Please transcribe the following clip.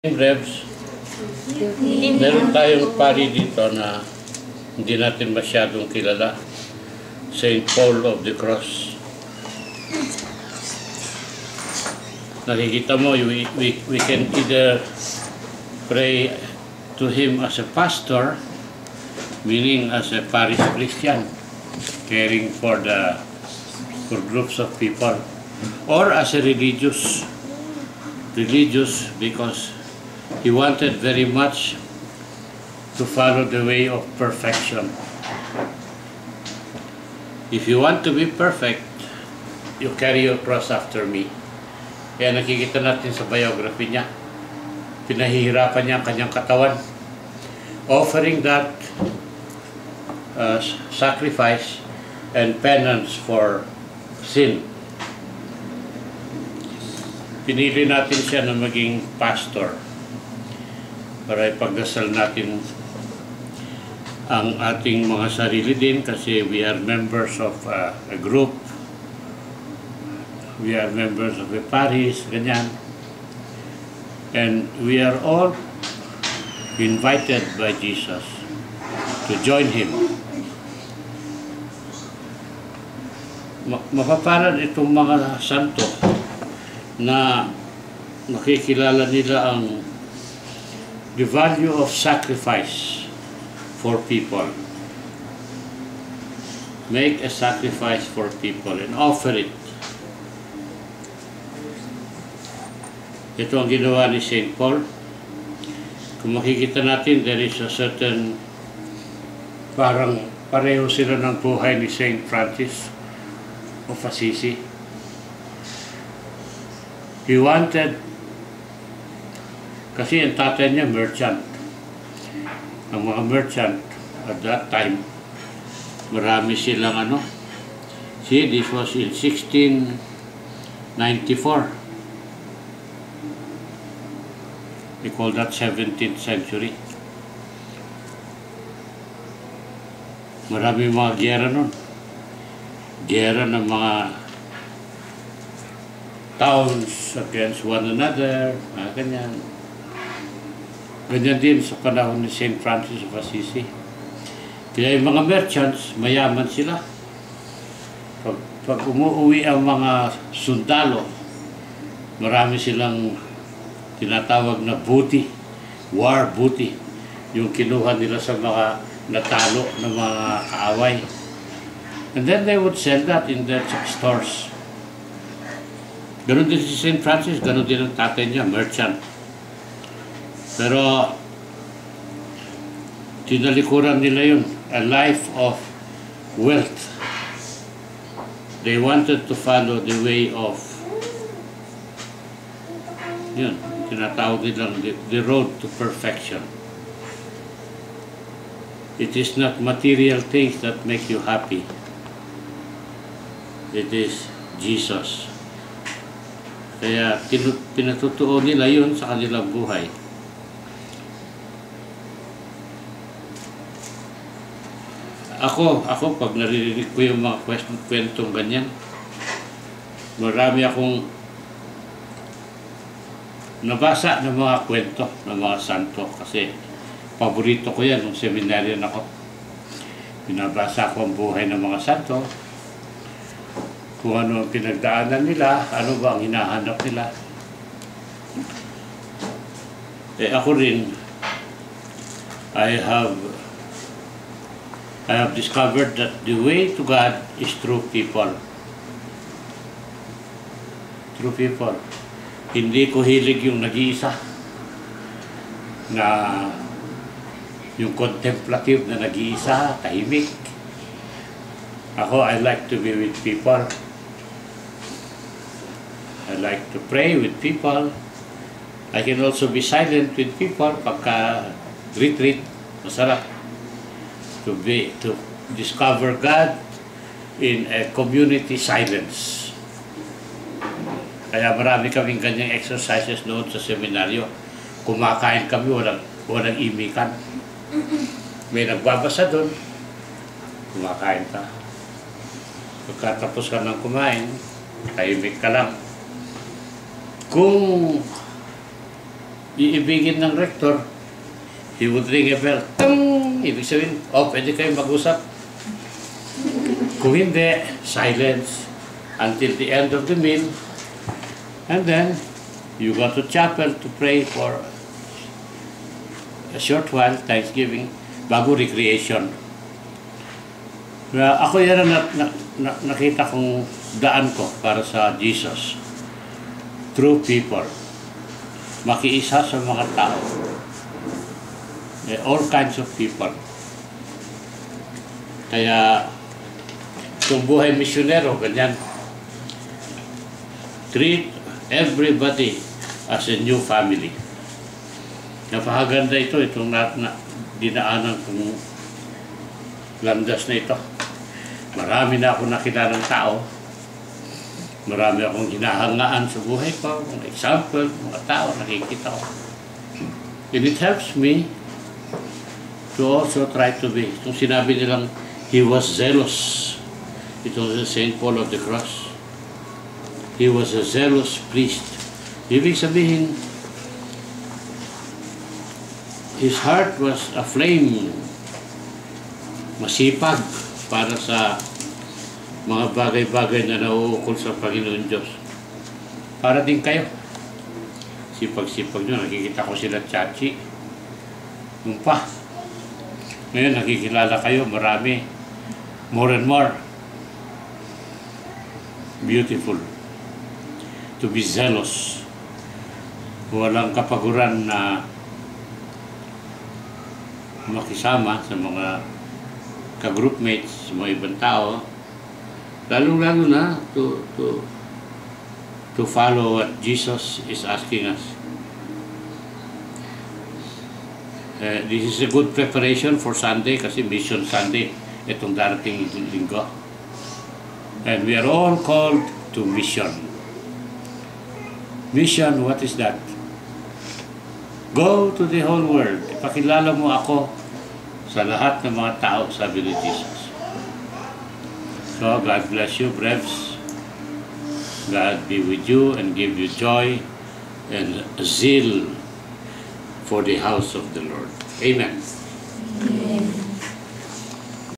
Revs, meron tayong pari dito na hindi natin masyadong kilala. Saint Paul of the Cross. Nakikita mo, we can either pray to him as a pastor, meaning as a parish Christian, caring for groups of people, or as a religious because he wanted very much to follow the way of perfection. If you want to be perfect, you carry your cross after me. Kaya nakikita natin sa biography niya, pinahihirapan niya ang kanyang katawan, offering that sacrifice and penance for sin. Pinili natin siya na maging pastor para ipagdasal natin ang ating mga sarili din, kasi we are members of a group, we are members of a parish, ganyan, and we are all invited by Jesus to join him. Mapapalad itong mga santo na nakikilala nila ang the value of sacrifice for people. Make a sacrifice for people and offer it. Ito ang ginawa ni Saint Paul. Kung makikita natin, there is a certain, parang pareho sila ng buhay ni Saint Francis of Assisi. He wanted, kasi ang tatay niya merchant. Ang mga merchant at that time, marami silang See, this was in 1694. We call that 17th century. Marami mga giyera nun. Giyera ng mga towns against one another, ganyan. Ganyan din sa panahon ni Saint Francis of Assisi. Kaya yung mga merchants, mayaman sila. Pag umuwi ang mga sundalo, marami silang tinatawag na booty, war booty, yung kinuha nila sa mga natalo ng mga kaaway. And then they would sell that in their stores. Ganon din si Saint Francis, ganon din ang tatay niya, merchant. Pero tinalikuran nila yun, a life of wealth. They wanted to follow the way of, yun, tinatawag nilang the road to perfection. It is not material things that make you happy. It is Jesus. Kaya pinatutuo nila yun sa kanilang buhay. Ako pag naririnig ko yung mga kwentong ganyan, marami akong nabasa ng mga kwento ng mga santo, kasi paborito ko yan nung seminaryan ako. Binabasa ko ang buhay ng mga santo, kung ano ang pinagdaanan nila, ano ba ang hinahanap nila. Ako rin, I have discovered that the way to God is through people. Through people. Hindi ko hilig yung nag-iisa, na yung contemplative na nag-iisa, tahimik. Ako, I like to be with people. I like to pray with people. I can also be silent with people pagka retreat. Masarap to discover God in a community silence. Kaya marami kaming ganyang exercises noon sa seminaryo. Kumakain kami, walang imikan. May nagbabasa doon, kumakain ka. Pagkatapos ka ng kumain, tahimik ka lang. Kung iibigin ng rector, he would ring a bell. Tang! Ibig sabihin, pwede kayo mag-usap. Kung hindi, silence until the end of the meal. And then, you go to chapel to pray for a short while, Thanksgiving, bago recreation. Ako yan nakita kong daan ko para sa Jesus. True people. Makiisa sa mga tao. All kinds of people. Kaya, kung buhay misyonero, ganyan. Treat everybody as a new family. Napakaganda itong dinaanan kong landas na ito. Marami na ako nakilalang tao. Marami akong hinahangaan sa buhay ko. Mga example, mga tao nakikita ko. And it helps me to also try to be. Itong sinabi nilang, he was zealous. Ito si St. Paul of the Cross. He was a zealous priest. Ibig sabihin, his heart was aflame. Masipag para sa mga bagay-bagay na nauukol sa Panginoon Diyos. Para din kayo. Sipag-sipag nyo. Nakikita ko sila Chachi. Nung pa. Ngayon nakikilala kayo. Marami. More and more. Beautiful. To be zealous. Walang kapaguran na makisama sa mga ka-groupmates, sa mga ibang tao, lalong-lalo na to follow what Jesus is asking us. This is a good preparation for Sunday kasi Mission Sunday itong darating linggo. And we are all called to mission. Mission, what is that? Go to the whole world. Ipakilala mo ako sa lahat ng mga tao, sabi ni Jesus. So, God bless you, Brevs. God be with you and give you joy and zeal for the house of the Lord. Amen. Amen.